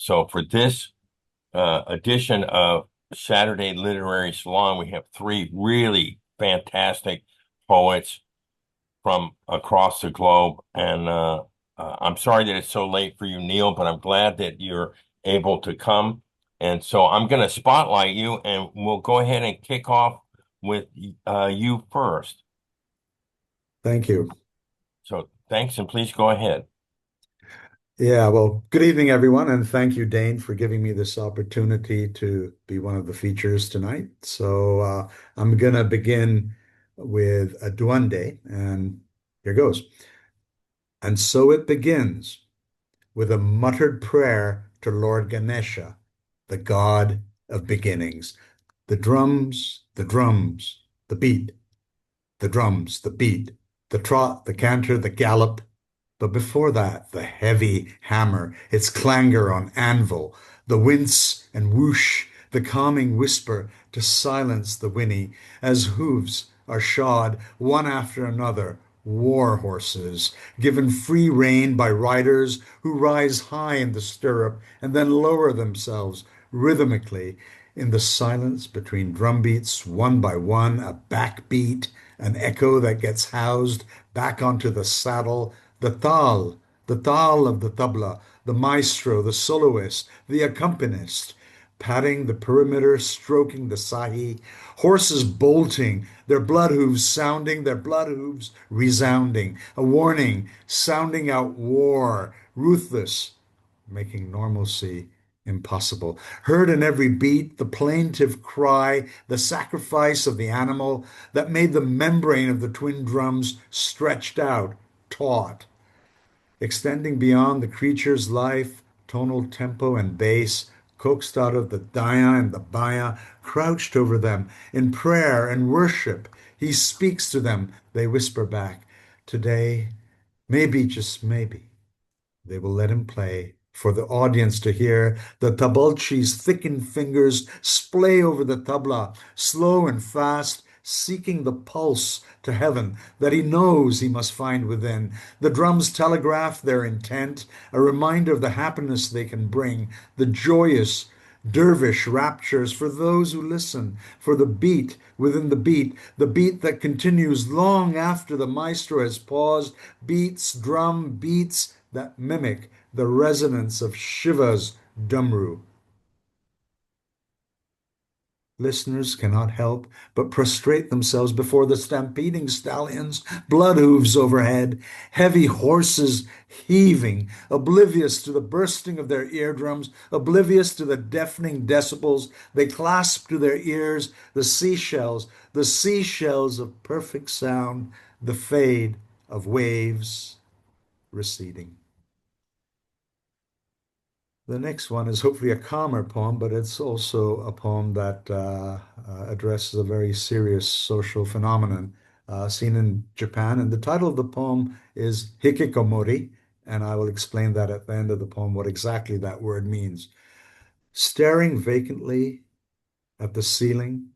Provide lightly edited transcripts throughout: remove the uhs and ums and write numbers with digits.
So for this edition of Saturday Literary Salon, we have three really fantastic poets from across the globe. And I'm sorry that it's so late for you, Neil, but I'm glad that you're able to come. And so I'm going to spotlight you, and we'll go ahead and kick off with you first. Thank you. So thanks, and please go ahead. Yeah, well, good evening, everyone, and thank you, Dane, for giving me this opportunity to be one of the features tonight. I'm going to begin with a duende, and here goes. And so it begins with a muttered prayer to Lord Ganesha, the god of beginnings. The drums, the beat, the drums, the beat, the trot, the canter, the gallop. But before that, the heavy hammer, its clangor on anvil, the wince and whoosh, the calming whisper to silence the whinny, as hooves are shod one after another, war horses, given free rein by riders who rise high in the stirrup and then lower themselves rhythmically in the silence between drum beats, one by one, a backbeat, an echo that gets housed back onto the saddle, the tal of the tabla, the maestro, the soloist, the accompanist, patting the perimeter, stroking the sahi, horses bolting, their blood hooves sounding, their blood hooves resounding, a warning, sounding out war, ruthless, making normalcy impossible. Heard in every beat, the plaintive cry, the sacrifice of the animal that made the membrane of the twin drums stretched out, taut, extending beyond the creature's life, tonal tempo and bass, coaxed out of the daya and the baya, crouched over them in prayer and worship. He speaks to them, they whisper back. Today, maybe, just maybe, they will let him play for the audience to hear the tabalchi's thickened fingers splay over the tabla, slow and fast, seeking the pulse to heaven that he knows he must find within. The drums telegraph their intent, a reminder of the happiness they can bring, the joyous dervish raptures for those who listen, for the beat within the beat that continues long after the maestro has paused, beats, drum beats that mimic the resonance of Shiva's Dumru. Listeners cannot help but prostrate themselves before the stampeding stallions, blood hooves overhead, heavy horses heaving, oblivious to the bursting of their eardrums, oblivious to the deafening decibels. They clasp to their ears the seashells of perfect sound, the fade of waves receding. The next one is hopefully a calmer poem, but it's also a poem that addresses a very serious social phenomenon seen in Japan. And the title of the poem is Hikikomori, and I will explain that at the end of the poem, what exactly that word means. Staring vacantly at the ceiling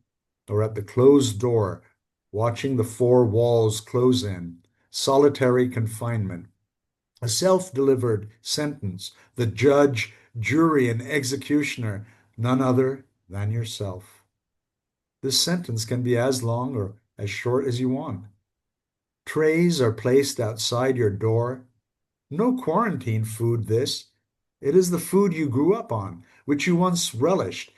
or at the closed door, watching the four walls close in, solitary confinement, a self-delivered sentence, the judge, jury, and executioner, none other than yourself. This sentence can be as long or as short as you want. Trays are placed outside your door. No quarantine food, this. It is the food you grew up on, which you once relished.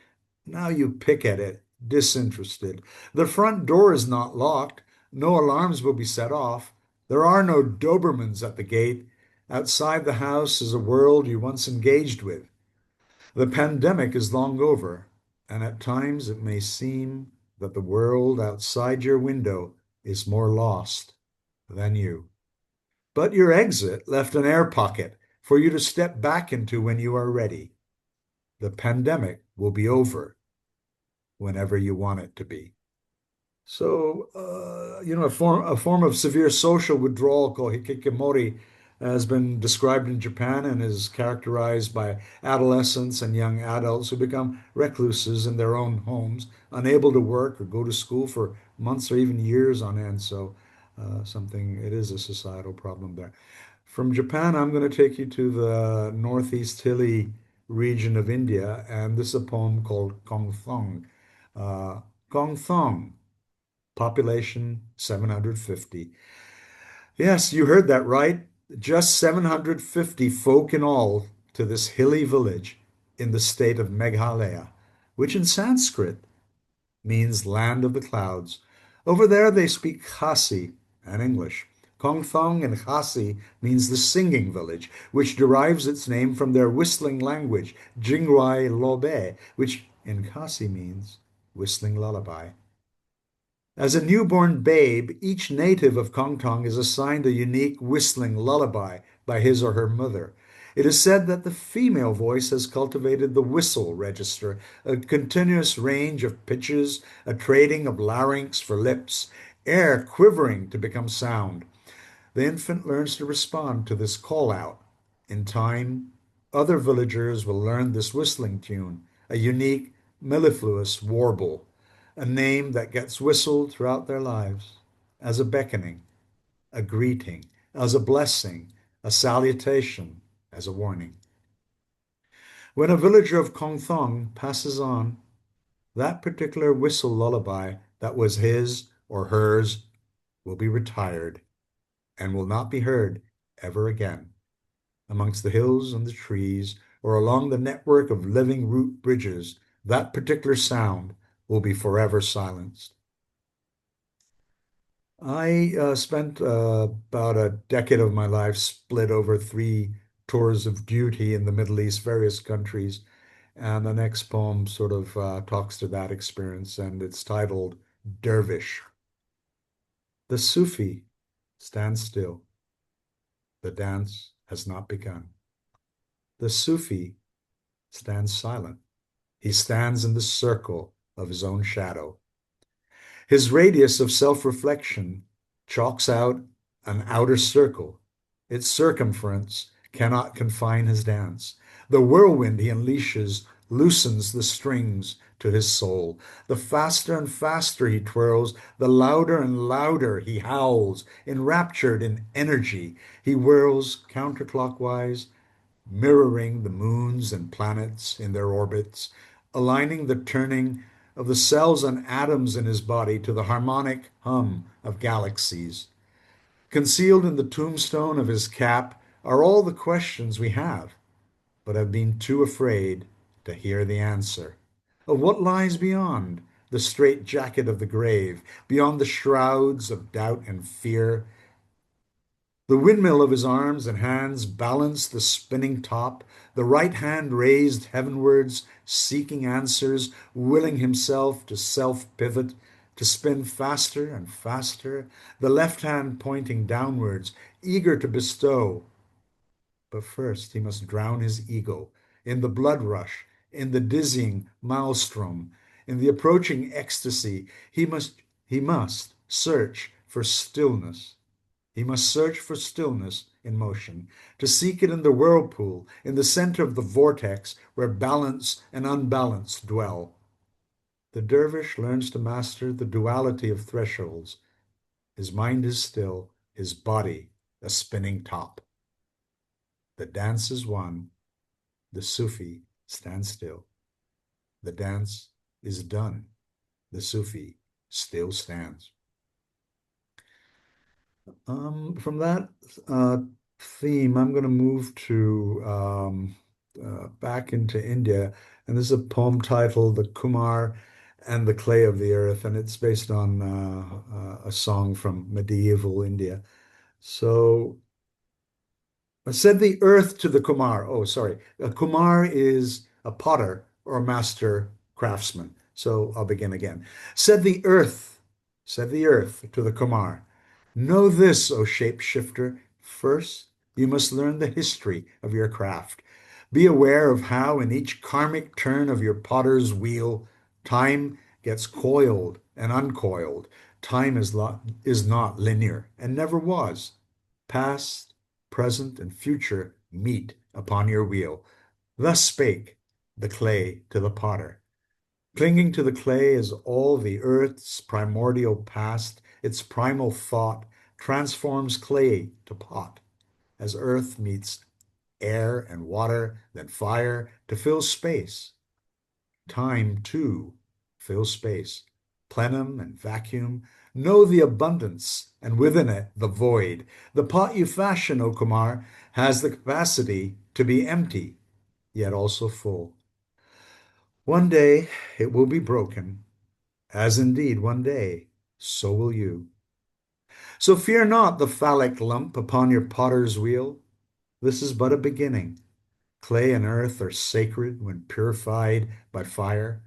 Now you pick at it, disinterested. The front door is not locked. No alarms will be set off. There are no Dobermans at the gate. Outside the house is a world you once engaged with. The pandemic is long over, and at times it may seem that the world outside your window is more lost than you. But your exit left an air pocket for you to step back into when you are ready. The pandemic will be over whenever you want it to be. A form of severe social withdrawal called hikikomori has been described in Japan and is characterized by adolescents and young adults who become recluses in their own homes, unable to work or go to school for months or even years on end. It is a societal problem there. From Japan, I'm going to take you to the Northeast hilly region of India, and this is a poem called Kong Thong. Uh, Kong Thong, population 750. Yes, you heard that right. Just 750 folk in all to this hilly village in the state of Meghalaya, which in Sanskrit means land of the clouds. Over there they speak Khasi and English. Kongthong and Khasi means the singing village, which derives its name from their whistling language, Jingwai Lobe, which in Khasi means whistling lullaby. As a newborn babe, each native of Kongtong is assigned a unique whistling lullaby by his or her mother. It is said that the female voice has cultivated the whistle register, a continuous range of pitches, a trading of larynx for lips, air quivering to become sound. The infant learns to respond to this call out. In time, other villagers will learn this whistling tune, a unique mellifluous warble, a name that gets whistled throughout their lives as a beckoning, a greeting, as a blessing, a salutation, as a warning. When a villager of Kongthong passes on, that particular whistle lullaby that was his or hers will be retired and will not be heard ever again. Amongst the hills and the trees, or along the network of living root bridges, that particular sound will be forever silenced. I spent about a decade of my life split over three tours of duty in the Middle East, various countries. And the next poem sort of talks to that experience, and it's titled Dervish. The Sufi stands still. The dance has not begun. The Sufi stands silent. He stands in the circle of his own shadow. His radius of self-reflection chalks out an outer circle. Its circumference cannot confine his dance. The whirlwind he unleashes loosens the strings to his soul. The faster and faster he twirls, the louder and louder he howls. Enraptured in energy, he whirls counterclockwise, mirroring the moons and planets in their orbits, aligning the turning of the cells and atoms in his body to the harmonic hum of galaxies. Concealed in the tombstone of his cap are all the questions we have, but have been too afraid to hear the answer. Of what lies beyond the strait jacket of the grave, beyond the shrouds of doubt and fear, the windmill of his arms and hands balanced the spinning top, the right hand raised heavenwards, seeking answers, willing himself to self-pivot, to spin faster and faster, the left hand pointing downwards, eager to bestow. But first he must drown his ego in the blood rush, in the dizzying maelstrom, in the approaching ecstasy. He must search for stillness. He must search for stillness in motion, to seek it in the whirlpool, in the center of the vortex where balance and unbalance dwell. The dervish learns to master the duality of thresholds. His mind is still, his body a spinning top. The dance is won. The Sufi stands still. The dance is done. The Sufi still stands. From that theme, I'm going to move to back into India, and this is a poem titled "The Kumar and the Clay of the Earth," and it's based on a song from medieval India. So, said the earth to the Kumar. Oh, sorry. A Kumar is a potter or a master craftsman. So I'll begin again. Said the earth, said the earth to the Kumar. Know this, O shapeshifter. First, you must learn the history of your craft. Be aware of how in each karmic turn of your potter's wheel, time gets coiled and uncoiled. Time is not linear and never was. Past, present, and future meet upon your wheel. Thus spake the clay to the potter. Clinging to the clay is all the earth's primordial past, its primal thought transforms clay to pot as earth meets air and water, then fire to fill space. Time, too, fills space. Plenum and vacuum. Know the abundance, and within it, the void. The pot you fashion, O Kumar, has the capacity to be empty, yet also full. One day it will be broken, as indeed one day, so will you. So fear not the phallic lump upon your potter's wheel. This is but a beginning. Clay and earth are sacred when purified by fire.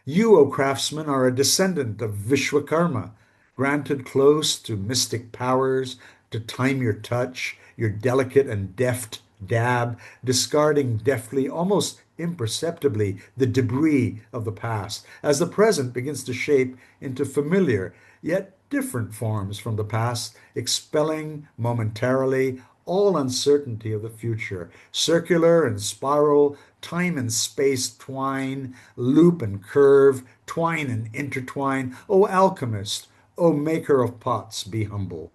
You, O craftsman, are a descendant of Vishwakarma, granted close to mystic powers to time your touch, your delicate and deft dab, discarding deftly, almost imperceptibly, the debris of the past, as the present begins to shape into familiar, yet different forms from the past, expelling momentarily all uncertainty of the future. Circular and spiral, time and space twine, loop and curve, twine and intertwine. O alchemist, O maker of pots, be humble.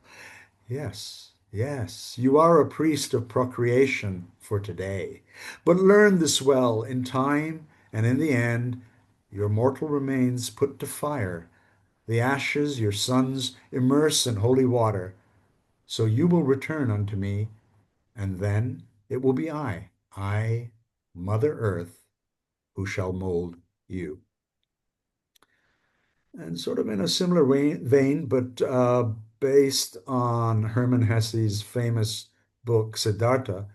Yes, yes, you are a priest of procreation for today. But learn this well in time, and in the end, your mortal remains put to fire. The ashes your sons immerse in holy water. So you will return unto me, and then it will be I, Mother Earth, who shall mold you. And sort of in a similar vein, but based on Hermann Hesse's famous book, Siddhartha,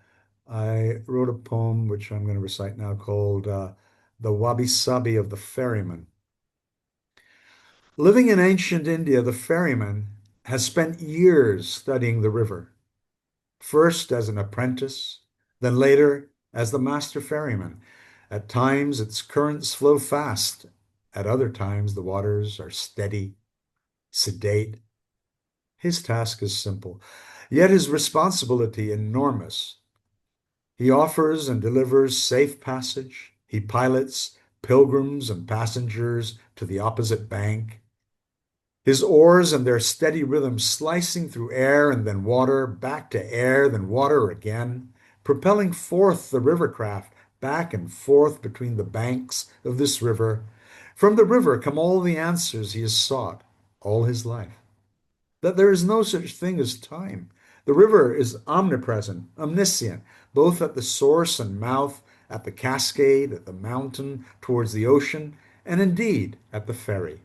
I wrote a poem which I'm going to recite now called The Wabi Sabi of the Ferryman. Living in ancient India, the ferryman has spent years studying the river, first as an apprentice, then later as the master ferryman. At times its currents flow fast, at other times the waters are steady, sedate. His task is simple, yet his responsibility enormous. He offers and delivers safe passage. He pilots pilgrims and passengers to the opposite bank. His oars and their steady rhythm slicing through air and then water, back to air, then water again, propelling forth the river craft back and forth between the banks of this river. From the river come all the answers he has sought all his life. That there is no such thing as time. The river is omnipresent, omniscient, both at the source and mouth, at the cascade, at the mountain, towards the ocean, and indeed at the ferry.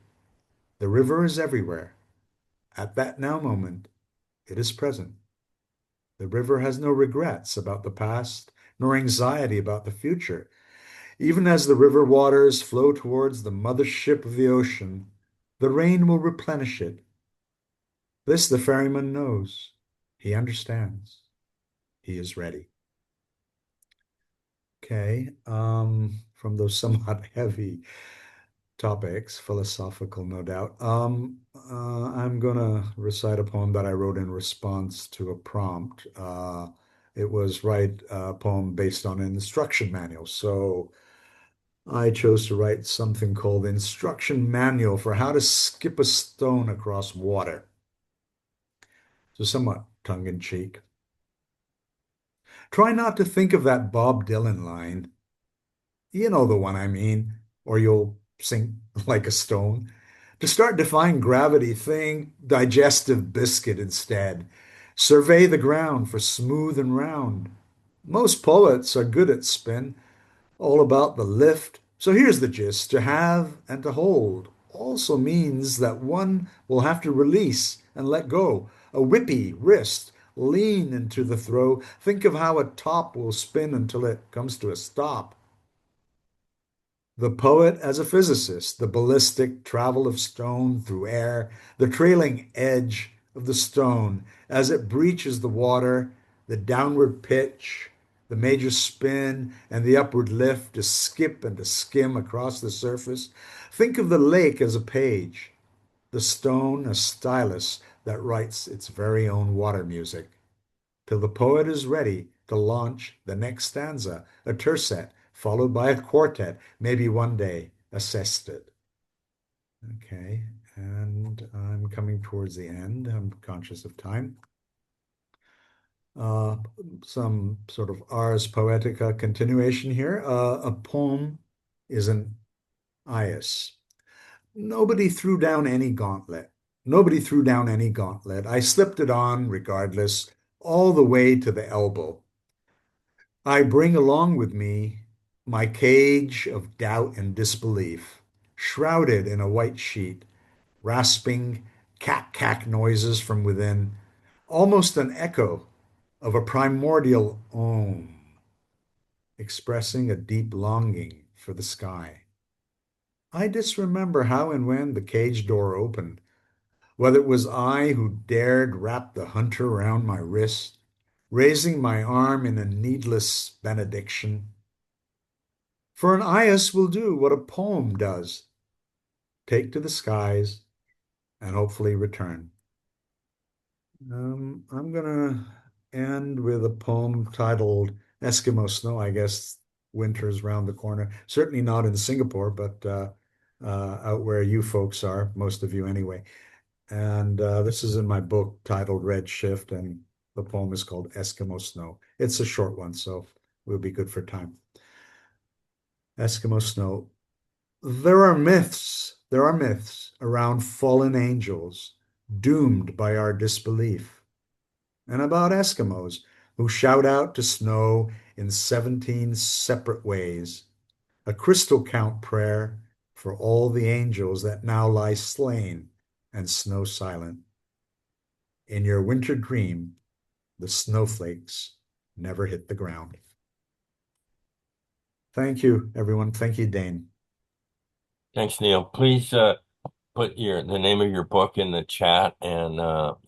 The river is everywhere. At that now moment, it is present. The river has no regrets about the past, nor anxiety about the future. Even as the river waters flow towards the mothership of the ocean, the rain will replenish it. This the ferryman knows. He understands. He is ready. Okay, from those somewhat heavy topics, philosophical, no doubt. I'm gonna recite a poem that I wrote in response to a prompt. It was write a poem based on an instruction manual. So I chose to write something called the Instruction Manual for How to Skip a Stone Across Water. So somewhat tongue in cheek. Try not to think of that Bob Dylan line. You know the one I mean, or you'll sink like a stone. To start defying gravity, think digestive biscuit instead. Survey the ground for smooth and round. Most poets are good at spin, all about the lift. So here's the gist: to have and to hold also means that one will have to release and let go. A whippy wrist, lean into the throw. Think of how a top will spin until it comes to a stop. The poet as a physicist, the ballistic travel of stone through air, the trailing edge of the stone as it breaches the water, the downward pitch, the major spin, and the upward lift to skip and to skim across the surface. Think of the lake as a page, the stone a stylus that writes its very own water music till the poet is ready to launch the next stanza, a tercet, followed by a quartet, maybe one day a sestet. Okay, and I'm coming towards the end. I'm conscious of time. Uh, some sort of ars poetica continuation here. A poem is an Ias. Nobody threw down any gauntlet. Nobody threw down any gauntlet. I slipped it on regardless, all the way to the elbow. I bring along with me my cage of doubt and disbelief, shrouded in a white sheet, rasping cack noises from within, almost an echo of a primordial om, expressing a deep longing for the sky. I disremember how and when the cage door opened, whether it was I who dared wrap the hunter around my wrist, raising my arm in a needless benediction. For an Ias will do what a poem does, take to the skies and hopefully return. I'm gonna end with a poem titled Eskimo Snow. I guess winter's round the corner. Certainly not in Singapore, but out where you folks are, most of you anyway. And this is in my book titled Red Shift, and the poem is called Eskimo Snow. It's a short one, so we'll be good for time. Eskimo Snow. There are myths around fallen angels doomed by our disbelief, and about Eskimos who shout out to snow in 17 separate ways, a crystal count prayer for all the angels that now lie slain and snow silent. In your winter dream, the snowflakes never hit the ground. Thank you, everyone. Thank you, Dane. Thanks, Neil. Please put the name of your book in the chat, and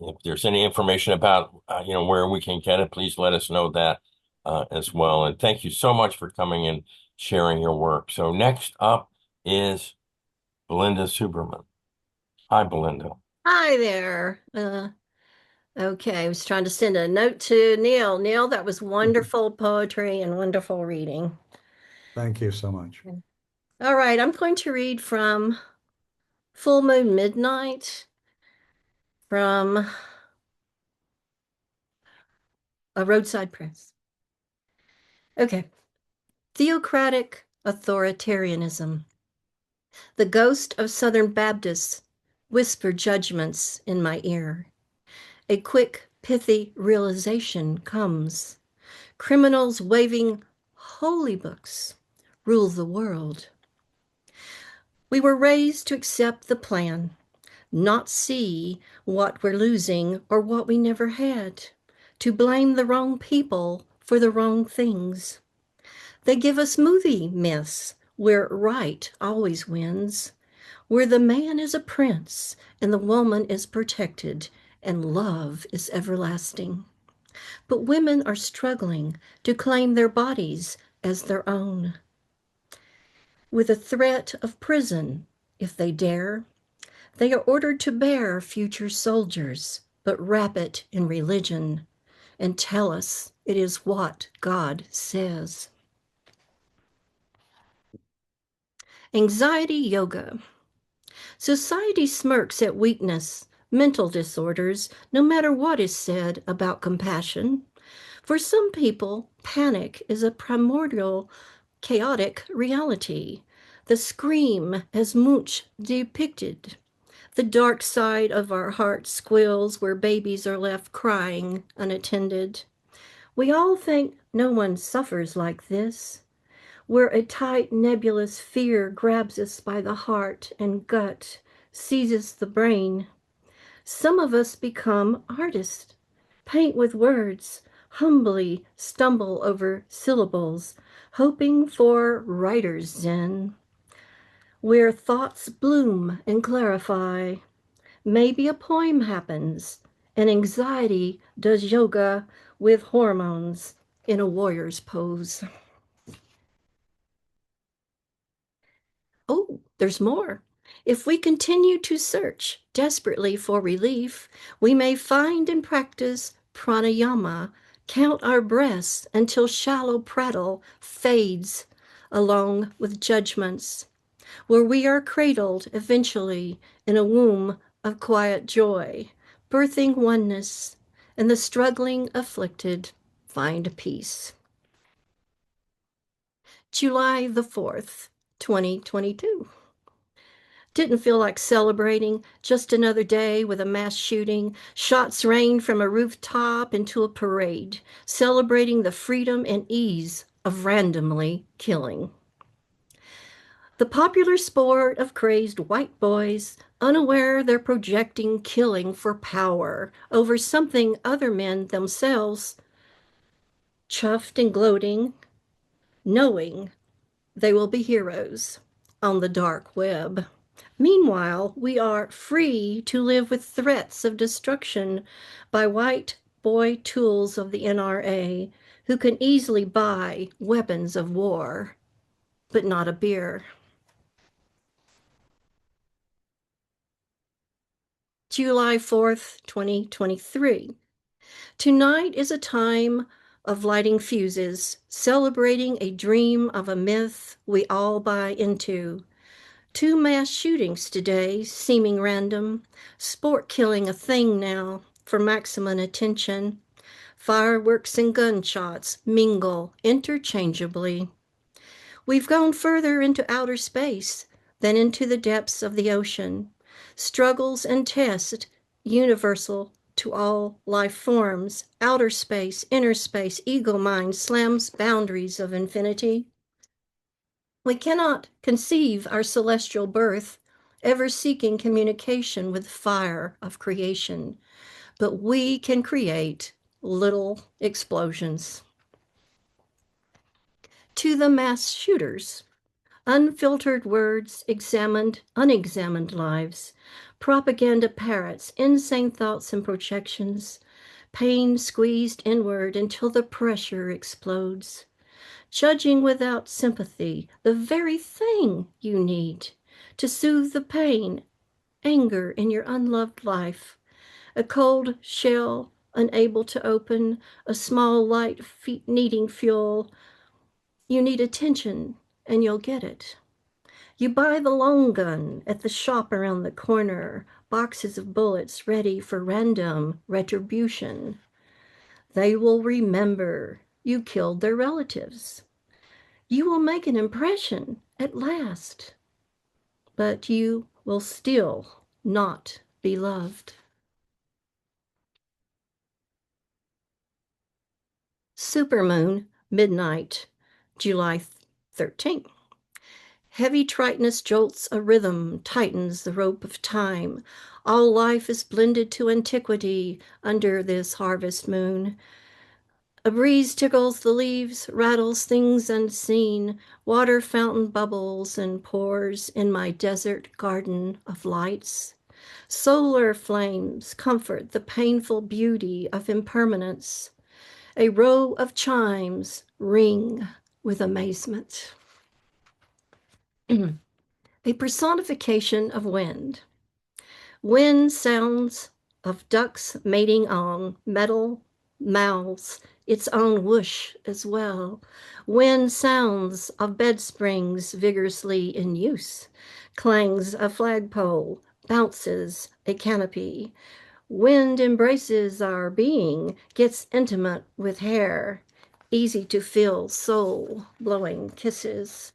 if there's any information about where we can get it, please let us know that as well. And thank you so much for coming and sharing your work. So next up is Belinda Subraman. Hi, Belinda. Hi there. Okay, I was trying to send a note to Neil. Neil, that was wonderful poetry and wonderful reading. Thank you so much. All right, I'm going to read from Full Moon Midnight from a Roadside Press. Okay. Theocratic authoritarianism. The ghost of Southern Baptists whispered judgments in my ear. A quick, pithy realization comes. Criminals waving holy books rule the world. We were raised to accept the plan, not see what we're losing or what we never had, to blame the wrong people for the wrong things. They give us movie myths where right always wins, where the man is a prince and the woman is protected and love is everlasting. But women are struggling to claim their bodies as their own. With a threat of prison, if they dare, they are ordered to bear future soldiers, but wrap it in religion and tell us it is what God says. Anxiety yoga. Society smirks at weakness, mental disorders, no matter what is said about compassion. For some people, panic is a primordial, chaotic reality. The scream, as Munch depicted. The dark side of our heart squeals where babies are left crying unattended. We all think no one suffers like this, where a tight, nebulous fear grabs us by the heart and gut, seizes the brain. Some of us become artists, paint with words, humbly stumble over syllables, hoping for writer's zen, where thoughts bloom and clarify. Maybe a poem happens, and anxiety does yoga with hormones in a warrior's pose. Oh, there's more. If we continue to search desperately for relief, we may find and practice pranayama, count our breaths until shallow prattle fades along with judgments, where we are cradled eventually in a womb of quiet joy, birthing oneness and the struggling afflicted find peace. July the 4th, 2022. Didn't feel like celebrating, just another day with a mass shooting. Shots rained from a rooftop into a parade, celebrating the freedom and ease of randomly killing. The popular sport of crazed white boys, unaware they're projecting killing for power over something other men themselves, chuffed and gloating, knowing they will be heroes on the dark web. Meanwhile, we are free to live with threats of destruction by white boy tools of the NRA who can easily buy weapons of war, but not a beer. July 4th, 2023. Tonight is a time of lighting fuses, celebrating a dream of a myth we all buy into. 2 mass shootings today, seeming random. Sport killing a thing now for maximum attention. Fireworks and gunshots mingle interchangeably. We've gone further into outer space than into the depths of the ocean. Struggles and tests, universal to all life forms. Outer space, inner space, ego mind slams boundaries of infinity. We cannot conceive our celestial birth, ever seeking communication with fire of creation, but we can create little explosions. To the mass shooters, unfiltered words, examined, unexamined lives, propaganda parrots, insane thoughts and projections, pain squeezed inward until the pressure explodes. Judging without sympathy, the very thing you need to soothe the pain, anger in your unloved life, a cold shell unable to open, a small light needing fuel. You need attention and you'll get it. You buy the long gun at the shop around the corner, boxes of bullets ready for random retribution. They will remember you killed their relatives. You will make an impression at last, but you will still not be loved. Supermoon, midnight, July 13th. Heavy tritonus jolts a rhythm, tightens the rope of time. All life is blended to antiquity under this harvest moon. A breeze tickles the leaves, rattles things unseen. Water fountain bubbles and pours in my desert garden of lights. Solar flames comfort the painful beauty of impermanence. A row of chimes ring with amazement. A personification of wind. Wind sounds of ducks mating on metal mouths, its own whoosh as well. Wind sounds of bed springs vigorously in use, clangs a flagpole, bounces a canopy. Wind embraces our being, gets intimate with hair, easy to feel soul-blowing kisses.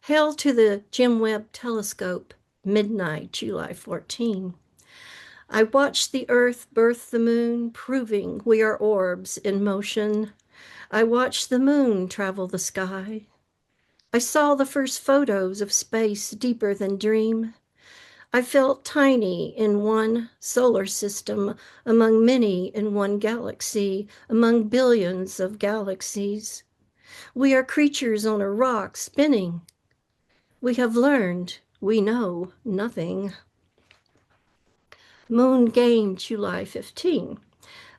Hail to the Jim Webb Telescope, midnight, July 14. I watched the earth birth the moon, proving we are orbs in motion. I watched the moon travel the sky. I saw the first photos of space deeper than dream. I felt tiny in one solar system, among many in one galaxy, among billions of galaxies. We are creatures on a rock spinning. We have learned we know nothing. Moon game, July 15.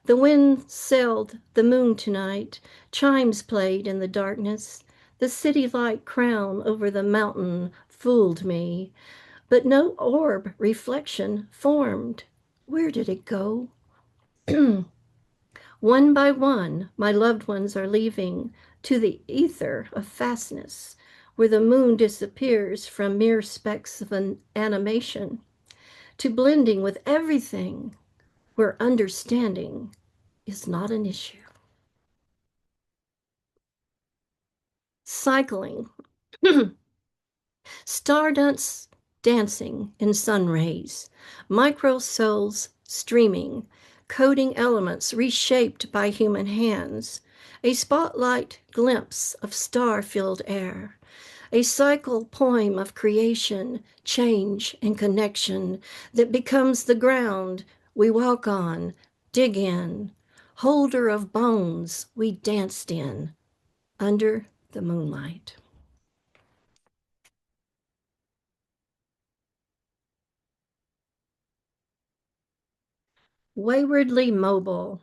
The wind sailed the moon tonight. Chimes played in the darkness. The city light crown over the mountain fooled me, but no orb reflection formed. Where did it go? One by one, my loved ones are leaving to the ether of fastness, where the moon disappears from mere specks of an animation, to blending with everything, where understanding is not an issue. Cycling. Stardust dancing in sun rays, micro cells streaming, coding elements reshaped by human hands, a spotlight glimpse of star-filled air, a cycle poem of creation, change, and connection that becomes the ground we walk on, dig in, holder of bones we danced in under the moonlight. Waywardly mobile.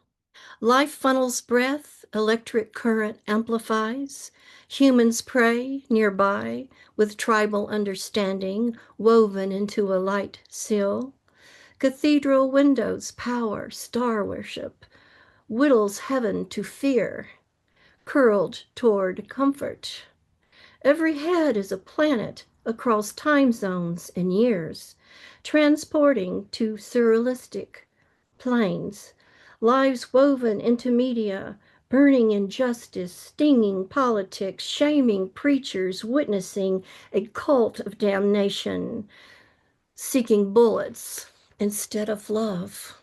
Life funnels breath, electric current amplifies. Humans pray nearby with tribal understanding woven into a light sill. Cathedral windows power star worship, whittles heaven to fear, curled toward comfort. Every head is a planet across time zones and years, transporting to surrealistic planes, lives woven into media, burning injustice, stinging politics, shaming preachers, witnessing a cult of damnation, seeking bullets instead of love.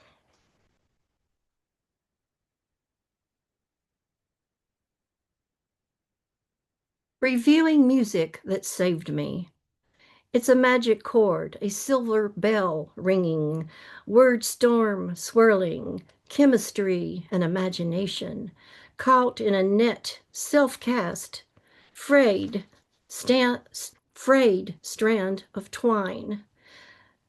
Reviewing music that saved me. It's a magic chord, a silver bell ringing, word storm swirling, chemistry and imagination, caught in a net, self-cast, frayed strand of twine,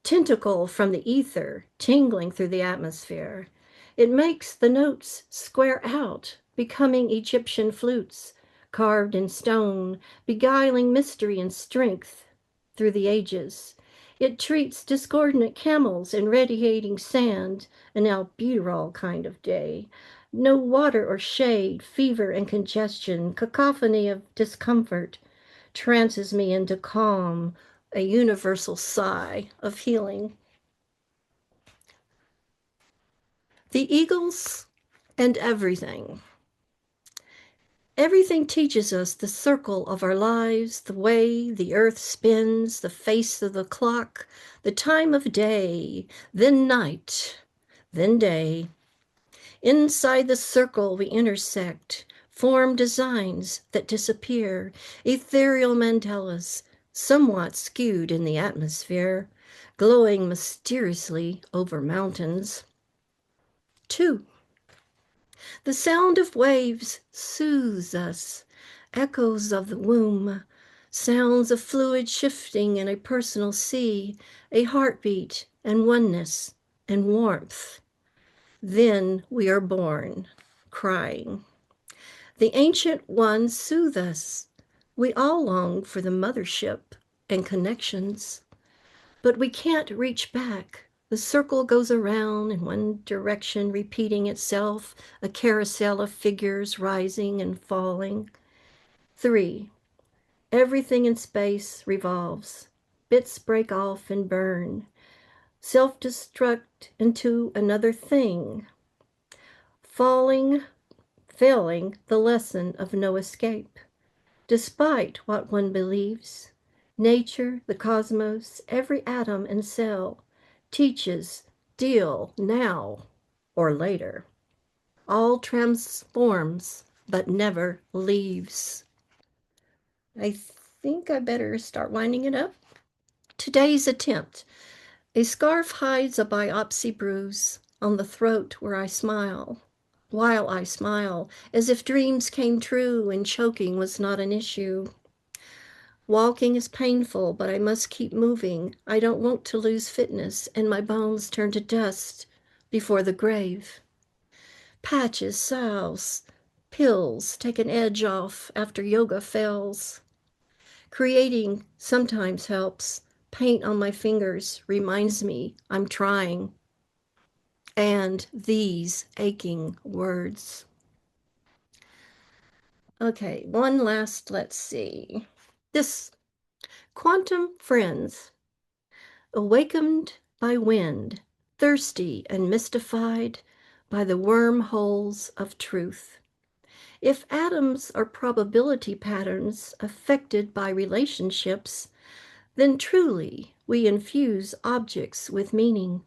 tentacle from the ether tingling through the atmosphere. It makes the notes square out, becoming Egyptian flutes, carved in stone, beguiling mystery and strength through the ages. It treats discordant camels and radiating sand, an albuterol kind of day. No water or shade, fever and congestion, cacophony of discomfort, trances me into calm, a universal sigh of healing. The Eagles and everything. Everything teaches us the circle of our lives, the way the earth spins, the face of the clock, the time of day, then night, then day. Inside the circle we intersect, form designs that disappear, ethereal mandalas, somewhat skewed in the atmosphere, glowing mysteriously over mountains. 2. The sound of waves soothes us, echoes of the womb, sounds of fluid shifting in a personal sea, a heartbeat and oneness and warmth. Then we are born, crying. The ancient ones soothe us. We all long for the mothership and connections, but we can't reach back. The circle goes around in one direction, repeating itself, a carousel of figures rising and falling. 3. Everything in space revolves. Bits break off and burn. Self-destruct into another thing. Failing the lesson of no escape. Despite what one believes, nature, the cosmos, every atom and cell teaches deal now or later. All transforms, but never leaves. I think I better start winding it up. Today's attempt. A scarf hides a biopsy bruise on the throat where I smile, while I smile, as if dreams came true and choking was not an issue. Walking is painful, but I must keep moving. I don't want to lose fitness and my bones turn to dust before the grave. Patches, salves, pills take an edge off after yoga fails. Creating sometimes helps. Paint on my fingers reminds me I'm trying. And these aching words. Okay, one last, let's see. This quantum friends, awakened by wind, thirsty and mystified by the wormholes of truth. If atoms are probability patterns affected by relationships, then truly we infuse objects with meaning.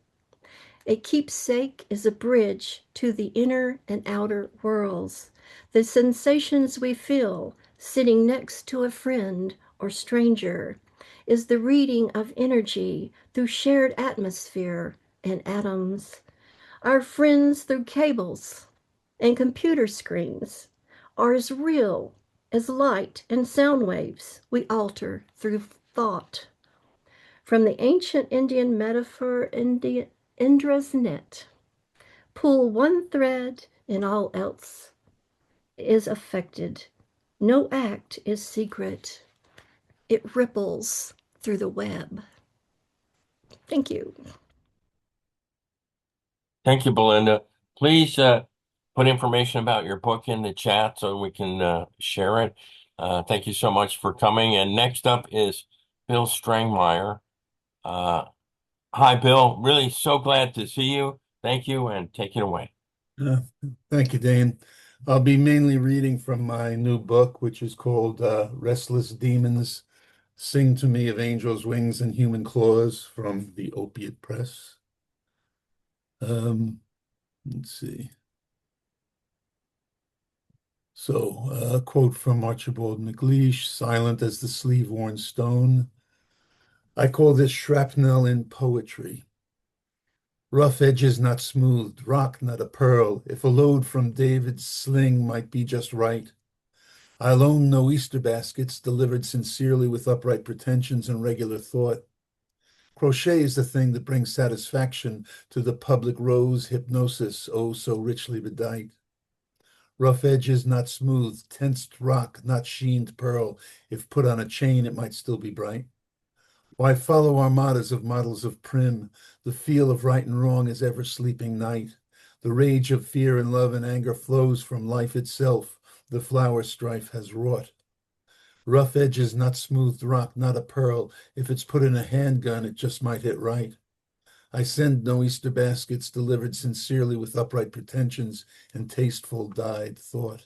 A keepsake is a bridge to the inner and outer worlds. The sensations we feel sitting next to a friend or stranger is the reading of energy through shared atmosphere and atoms. Our friends through cables and computer screens are as real as light and sound waves we alter through thought. From the ancient Indian metaphor, Indra's net, pull one thread and all else is affected. No act is secret. It ripples through the web. Thank you. Thank you, Belinda. Please put information about your book in the chat so we can share it. Thank you so much for coming. And next up is Bill Strangmeyer. Hi, Bill. Really so glad to see you. Thank you, and take it away. Thank you, Dane. I'll be mainly reading from my new book, which is called Restless Demons, Sing to Me of Angels' Wings and Human Claws from the Opiate Press. Let's see. So, a quote from Archibald MacLeish, silent as the sleeve-worn stone. I call this shrapnel in poetry. Rough edges not smoothed, rock not a pearl. If a load from David's sling might be just right. I'll own no Easter baskets delivered sincerely with upright pretensions and regular thought. Crochet is the thing that brings satisfaction to the public rose hypnosis, oh so richly bedight. Rough edges not smooth, tensed rock, not sheened pearl. If put on a chain, it might still be bright. Why follow armadas of models of prim? The feel of right and wrong is ever sleeping night. The rage of fear and love and anger flows from life itself. The flower strife has wrought. Rough edges, not smoothed rock, not a pearl. If it's put in a handgun, it just might hit right. I send no Easter baskets delivered sincerely with upright pretensions and tasteful dyed thought.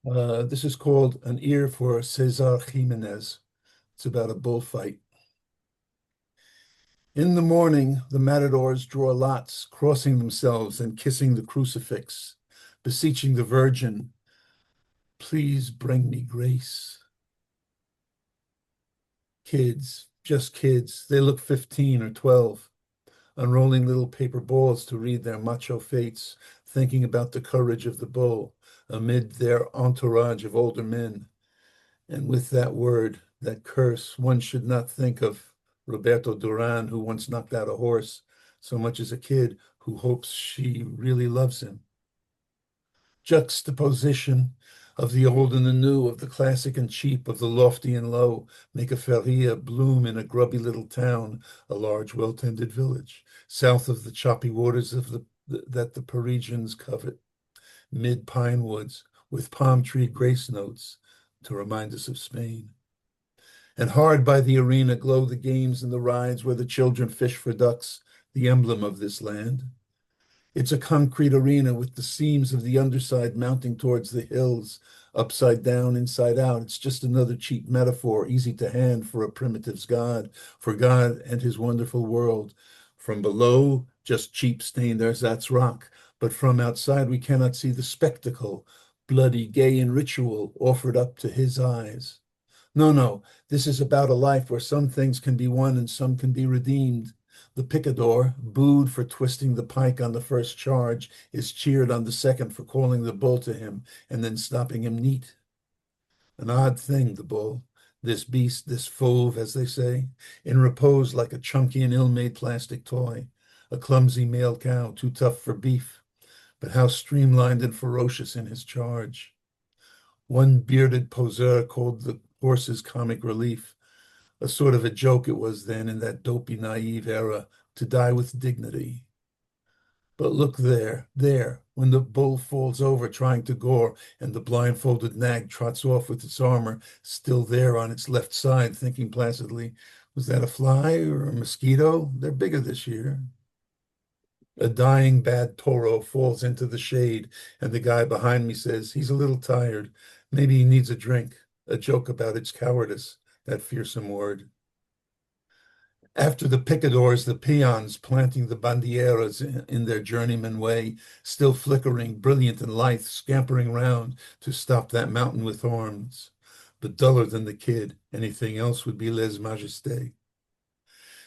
This is called An Ear for Cesar Jimenez. It's about a bullfight. In the morning, the matadors draw lots, crossing themselves and kissing the crucifix, beseeching the Virgin, please bring me grace. Kids, just kids, they look 15 or 12, unrolling little paper balls to read their macho fates, thinking about the courage of the bull amid their entourage of older men. And with that word, that curse, one should not think of Roberto Duran, who once knocked out a horse, so much as a kid who hopes she really loves him. Juxtaposition of the old and the new, of the classic and cheap, of the lofty and low, make a feria bloom in a grubby little town, a large, well-tended village, south of the choppy waters of that the Parisians covet, mid pine woods, with palm tree grace notes to remind us of Spain. And hard by the arena glow the games and the rides where the children fish for ducks, the emblem of this land. It's a concrete arena with the seams of the underside mounting towards the hills, upside down, inside out. It's just another cheap metaphor, easy to hand for a primitive's God, for God and his wonderful world. From below, just cheap stained ersatz rock, but from outside we cannot see the spectacle, bloody, gay, and ritual offered up to his eyes. No, this is about a life where some things can be won and some can be redeemed. The picador, booed for twisting the pike on the first charge, is cheered on the second for calling the bull to him and then stopping him neat. An odd thing, the bull, this beast, this fauve, as they say, in repose like a chunky and ill-made plastic toy, a clumsy male cow too tough for beef, but how streamlined and ferocious in his charge. One bearded poseur called the horse's comic relief. A sort of a joke it was then in that dopey, naive era, to die with dignity. But look there, When the bull falls over trying to gore and the blindfolded nag trots off with its armor still there on its left side, thinking placidly, was that a fly or a mosquito? They're bigger this year. A dying bad toro falls into the shade, and the guy behind me says, he's a little tired. Maybe he needs a drink. A joke about its cowardice, that fearsome word. After the picadors, the peons planting the bandieras in their journeyman way, still flickering, brilliant and lithe, scampering round to stop that mountain with horns. But duller than the kid, anything else would be lèse-majesté.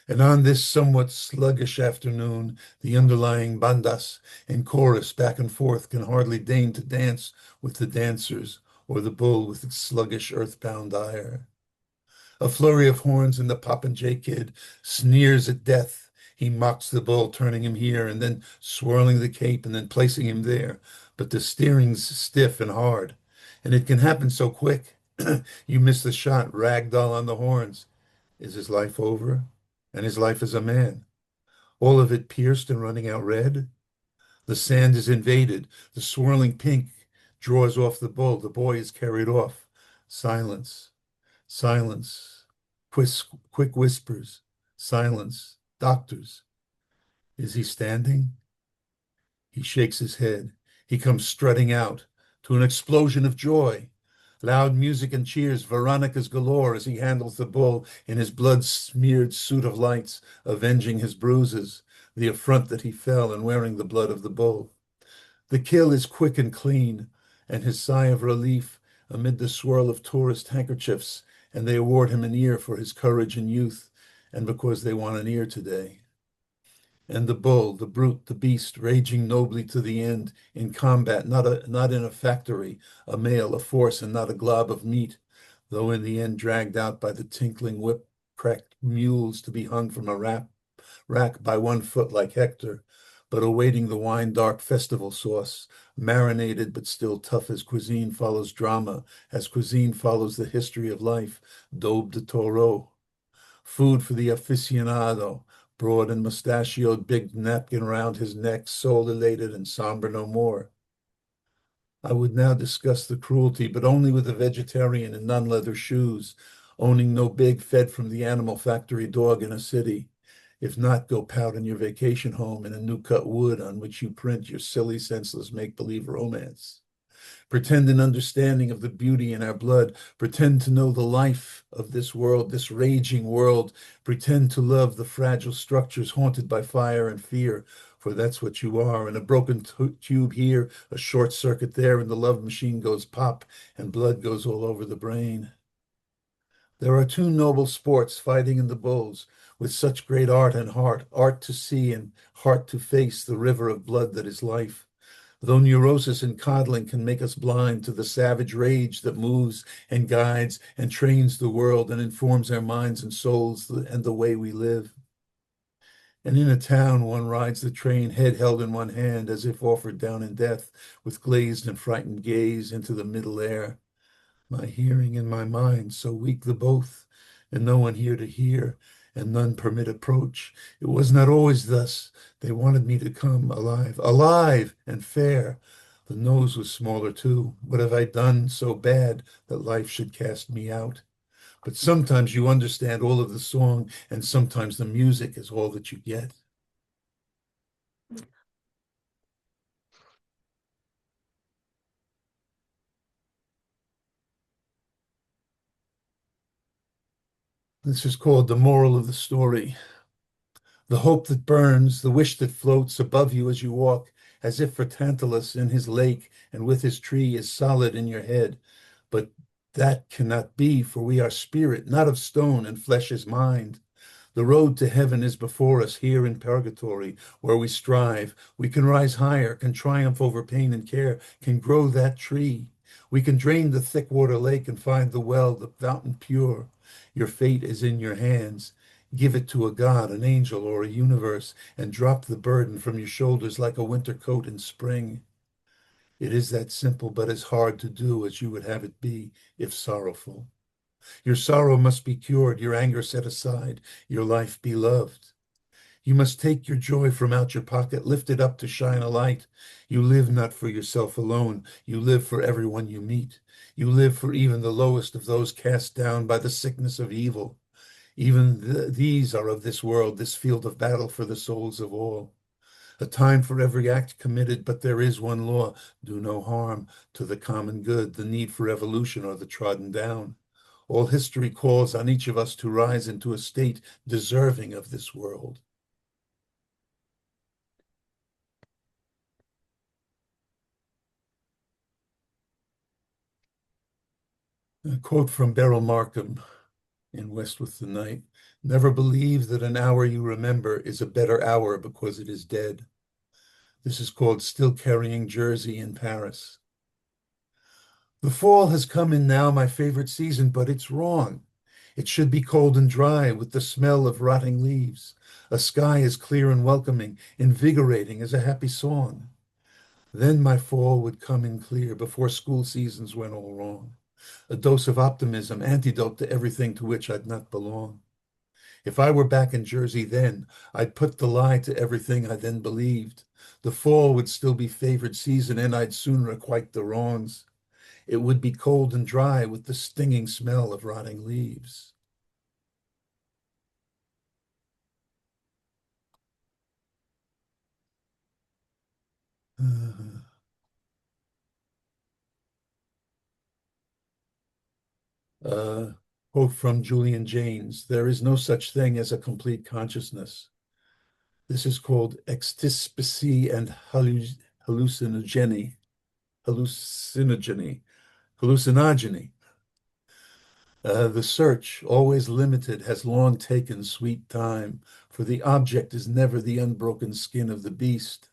And on this somewhat sluggish afternoon, the underlying bandas and chorus back and forth can hardly deign to dance with the dancers or the bull with its sluggish earthbound ire. A flurry of horns and the Popinjay kid sneers at death. He mocks the bull, turning him here and then swirling the cape and then placing him there. But the steering's stiff and hard, and it can happen so quick. You miss the shot, ragdoll on the horns. Is his life over? And his life as a man. All of it pierced and running out red. The sand is invaded. The swirling pink draws off the bull. The boy is carried off. Silence. Silence. Quick whispers. Silence. Doctors. Is he standing? He shakes his head. He comes strutting out to an explosion of joy. Loud music and cheers, Veronicas galore as he handles the bull in his blood-smeared suit of lights, avenging his bruises, the affront that he fell and wearing the blood of the bull. The kill is quick and clean, and his sigh of relief amid the swirl of tourist handkerchiefs, and they award him an ear for his courage and youth, and because they want an ear today. And the bull, the brute, the beast, raging nobly to the end, in combat, not in a factory, a male, a force, and not a glob of meat, though in the end dragged out by the tinkling whip-cracked mules to be hung from a rack by 1 foot like Hector, but awaiting the wine-dark festival sauce, marinated but still tough as cuisine follows drama, as cuisine follows the history of life, daube de taureau. Food for the aficionado, broad and mustachioed, big napkin round his neck, soul elated and somber no more. I would now discuss the cruelty, but only with a vegetarian in non-leather shoes, owning no big fed from the animal factory dog in a city. If not, go pout in your vacation home in a new cut wood on which you print your silly, senseless make-believe romance. Pretend an understanding of the beauty in our blood. Pretend to know the life of this world, this raging world. Pretend to love the fragile structures haunted by fire and fear, for that's what you are. And a broken tube here, a short circuit there, and the love machine goes pop, and blood goes all over the brain. There are 2 noble sports fighting in the bulls, with such great art and heart, art to see and heart to face the river of blood that is life. Though neurosis and coddling can make us blind to the savage rage that moves and guides and trains the world and informs our minds and souls and the way we live. And in a town, one rides the train, head held in one hand, as if offered down in death, with glazed and frightened gaze into the middle air. My hearing and my mind, so weak the both, and no one here to hear, and none permit approach. It was not always thus. They wanted me to come alive, alive and fair. The nose was smaller too. What have I done so bad that life should cast me out? But sometimes you understand all of the song, and sometimes the music is all that you get. This is called the moral of the story. The hope that burns, the wish that floats above you as you walk, as if for Tantalus in his lake and with his tree is solid in your head. But that cannot be, for we are spirit, not of stone, and flesh is mind. The road to heaven is before us here in purgatory, where we strive. We can rise higher, can triumph over pain and care, can grow that tree. We can drain the thick water lake and find the well, the fountain pure. Your fate is in your hands. Give it to a god, an angel, or a universe, and drop the burden from your shoulders like a winter coat in spring. It is that simple, but as hard to do as you would have it be, if sorrowful. Your sorrow must be cured, your anger set aside, your life beloved. You must take your joy from out your pocket, lift it up to shine a light. You live not for yourself alone. You live for everyone you meet. You live for even the lowest of those cast down by the sickness of evil. Even these are of this world, this field of battle for the souls of all. A time for every act committed, but there is one law: do no harm to the common good, the need for evolution or the trodden down. All history calls on each of us to rise into a state deserving of this world. A quote from Beryl Markham in West with the Night: "Never believe that an hour you remember is a better hour because it is dead." This is called Still Carrying Jersey in Paris. The fall has come in now, my favorite season, but it's wrong. It should be cold and dry with the smell of rotting leaves. A sky as clear and welcoming, invigorating as a happy song. Then my fall would come in clear before school seasons went all wrong. A dose of optimism, antidote to everything to which I'd not belong. If I were back in Jersey then, I'd put the lie to everything I then believed. The fall would still be favored season, and I'd soon requite the wrongs. It would be cold and dry with the stinging smell of rotting leaves. Uh, Quote from Julian Jaynes: "There is no such thing as a complete consciousness." This is called ecstasy and hallucinogeny. Hallucinogeny. Hallucinogeny. The search, always limited, has long taken sweet time, for the object is never the unbroken skin of the beast.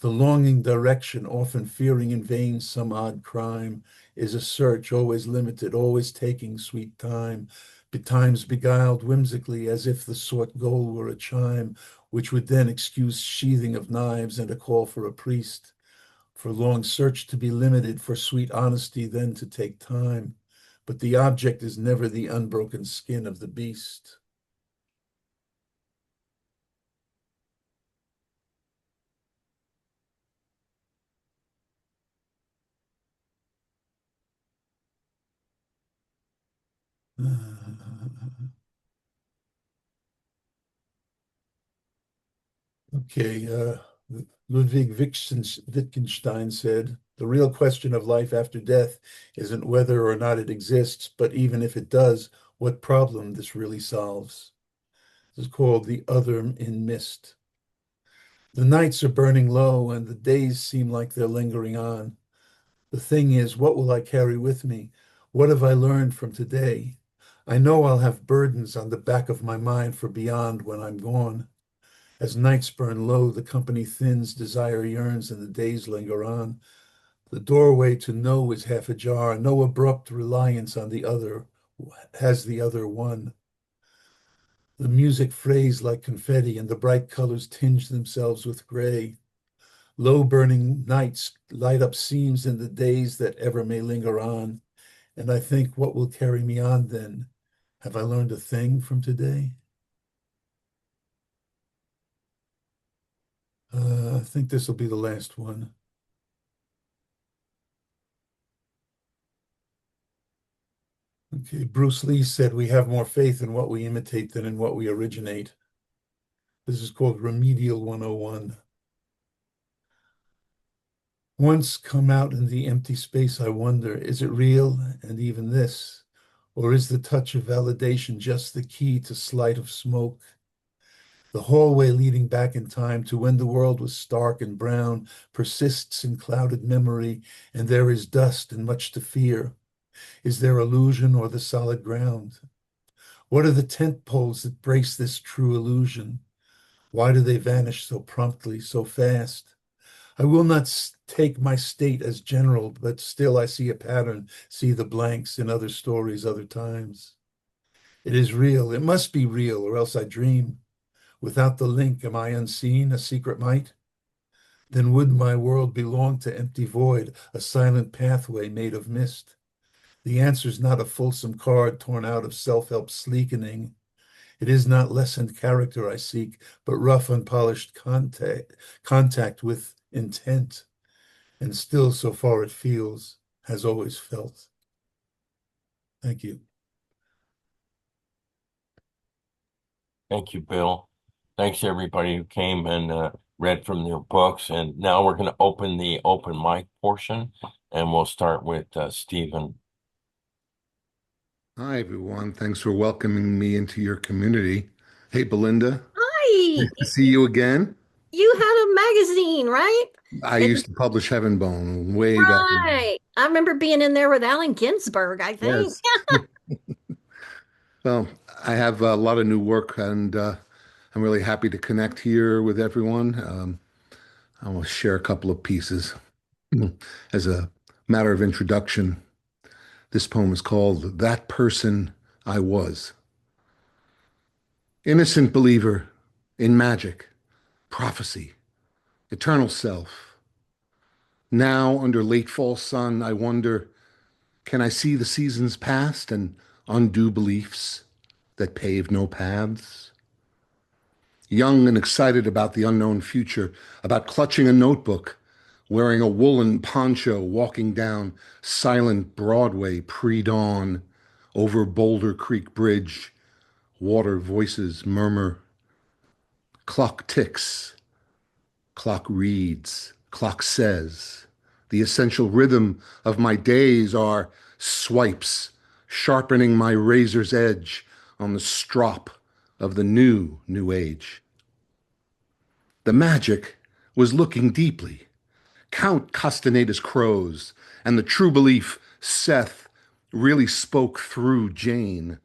The longing direction, often fearing in vain some odd crime, is a search always limited, always taking sweet time, betimes beguiled whimsically as if the sought goal were a chime, which would then excuse sheathing of knives and a call for a priest. For long search to be limited, for sweet honesty then to take time. But the object is never the unbroken skin of the beast. Okay, Ludwig Wittgenstein said, "The real question of life after death isn't whether or not it exists, but even if it does, what problem this really solves." This is called The Other in Mist. The nights are burning low and the days seem like they're lingering on. The thing is, what will I carry with me? What have I learned from today? I know I'll have burdens on the back of my mind for beyond when I'm gone. As nights burn low, the company thins, desire yearns, and the days linger on. The doorway to know is half ajar, no abrupt reliance on the other. Has the other won? The music frays like confetti, and the bright colors tinge themselves with gray. Low burning nights light up seams in the days that ever may linger on. And I think, what will carry me on then? Have I learned a thing from today? I think this will be the last one. Okay, Bruce Lee said we have more faith in what we imitate than in what we originate. This is called Remedial 101. Once come out in the empty space, I wonder, is it real? And even this? Or is the touch of validation just the key to sleight of smoke? The hallway leading back in time to when the world was stark and brown persists in clouded memory, and there is dust and much to fear. Is there illusion or the solid ground? What are the tent poles that brace this true illusion? Why do they vanish so promptly, so fast? I will not take my state as general, but still I see a pattern, see the blanks in other stories, other times. It is real, it must be real, or else I dream. Without the link, am I unseen, a secret might? Then would my world belong to empty void, a silent pathway made of mist? The answer's not a fulsome card torn out of self-help sleekening. It is not lessened character I seek, but rough, unpolished contact with intent. And still, so far it feels, has always felt. Thank you. Thank you, Bill. Thanks everybody who came and read from their books. And now we're going to open the open mic portion, and we'll start with Stephen. Hi, everyone. Thanks for welcoming me into your community. Hey, Belinda. Hi, Nice to see you again. you had a magazine, right? I It, used to publish Heaven Bone way back when. right. I remember being in there with Allen Ginsberg, I think. Yes. Well, I have a lot of new work, and I'm really happy to connect here with everyone. I will share a couple of pieces. As a matter of introduction, this poem is called That Person I Was. Innocent believer in magic, prophecy, eternal self. Now, under late fall sun, I wonder, can I see the seasons past and undo beliefs that pave no paths? Young and excited about the unknown future, about clutching a notebook, wearing a woolen poncho, walking down silent Broadway pre-dawn, over Boulder Creek Bridge, water voices murmur, clock ticks, clock reads, clock says. The essential rhythm of my days are swipes, sharpening my razor's edge on the strop of the new age. The magic was looking deeply. Count Castaneda's crows, and the true belief Seth really spoke through Jane.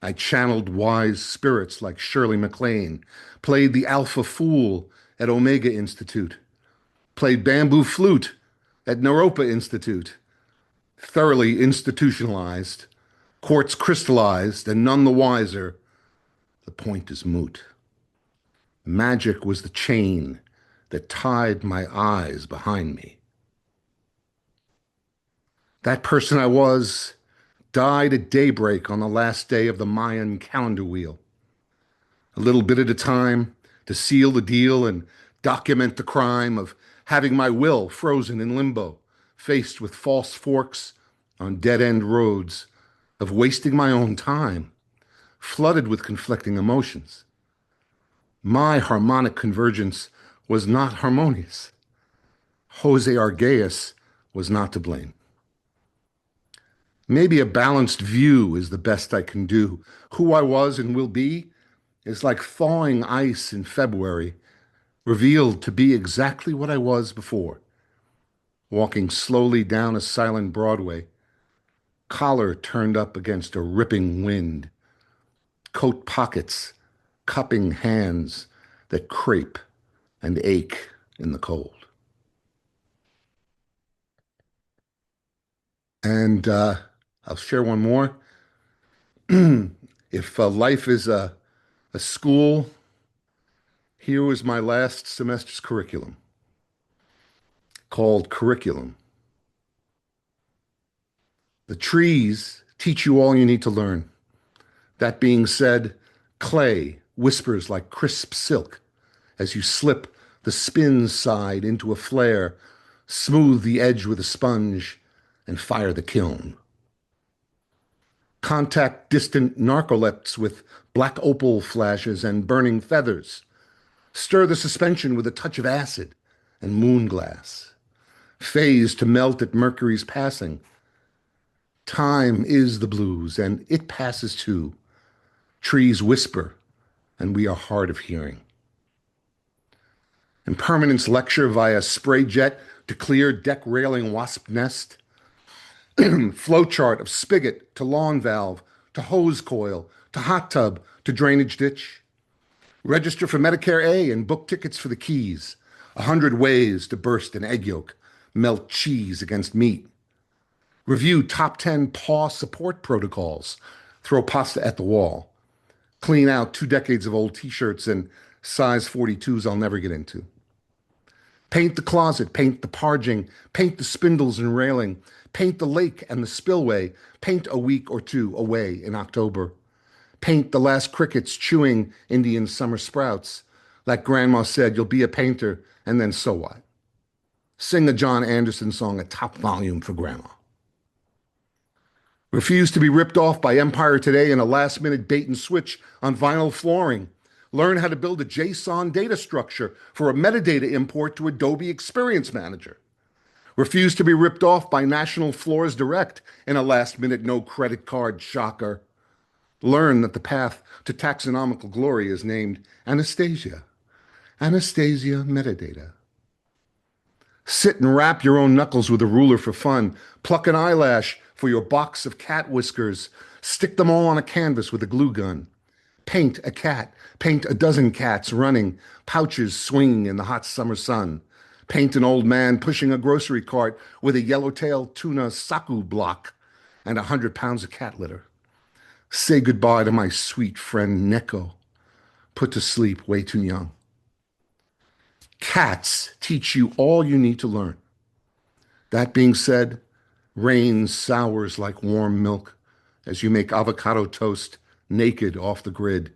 I channeled wise spirits like Shirley MacLaine, played the alpha fool at Omega Institute, played bamboo flute at Naropa Institute, thoroughly institutionalized, quartz crystallized, and none the wiser. The point is moot. Magic was the chain that tied my eyes behind me. That person I was died at daybreak on the last day of the Mayan calendar wheel. A little bit at a time to seal the deal and document the crime of having my will frozen in limbo, faced with false forks on dead-end roads, of wasting my own time, flooded with conflicting emotions. My harmonic convergence was not harmonious. Jose Argaeus was not to blame. Maybe a balanced view is the best I can do. Who I was and will be is like thawing ice in February, revealed to be exactly what I was before. Walking slowly down a silent Broadway, collar turned up against a ripping wind, coat pockets cupping hands that crepe and ache in the cold. And I'll share one more. If life is a school, here was my last semester's curriculum, called Curriculum. The trees teach you all you need to learn. That being said, clay whispers like crisp silk as you slip the spin side into a flare, smooth the edge with a sponge, and fire the kiln. Contact distant narcolepts with black opal flashes and burning feathers. Stir the suspension with a touch of acid and moon glass. Phase to melt at Mercury's passing. Time is the blues, and it passes too. Trees whisper, and we are hard of hearing. Impermanence lecture via spray jet to clear deck railing wasp nest. Flowchart of spigot to lawn valve to hose coil to hot tub to drainage ditch. Register for Medicare A and book tickets for the Keys. 100 ways to burst an egg yolk, melt cheese against meat. Review top 10 paw support protocols. Throw pasta at the wall. Clean out 2 decades of old t-shirts and size 42s I'll never get into. Paint the closet, paint the parging, paint the spindles and railing, paint the lake and the spillway, paint a week or two away in October. Paint the last crickets chewing Indian summer sprouts. Like Grandma said, you'll be a painter, and then so what? Sing a John Anderson song at top volume for Grandma. Refuse to be ripped off by Empire Today in a last-minute bait and switch on vinyl flooring. Learn how to build a JSON data structure for a metadata import to Adobe Experience Manager. Refuse to be ripped off by National Floors Direct in a last-minute no credit card shocker. Learn that the path to taxonomical glory is named Anastasia. Anastasia metadata. Sit and wrap your own knuckles with a ruler for fun. Pluck an eyelash for your box of cat whiskers. Stick them all on a canvas with a glue gun. Paint a cat. Paint a dozen cats running, pouches swinging in the hot summer sun. Paint an old man pushing a grocery cart with a yellowtail tuna saku block and 100 pounds of cat litter. Say goodbye to my sweet friend Neko, put to sleep way too young. Cats teach you all you need to learn. That being said, rain sours like warm milk as you make avocado toast naked off the grid,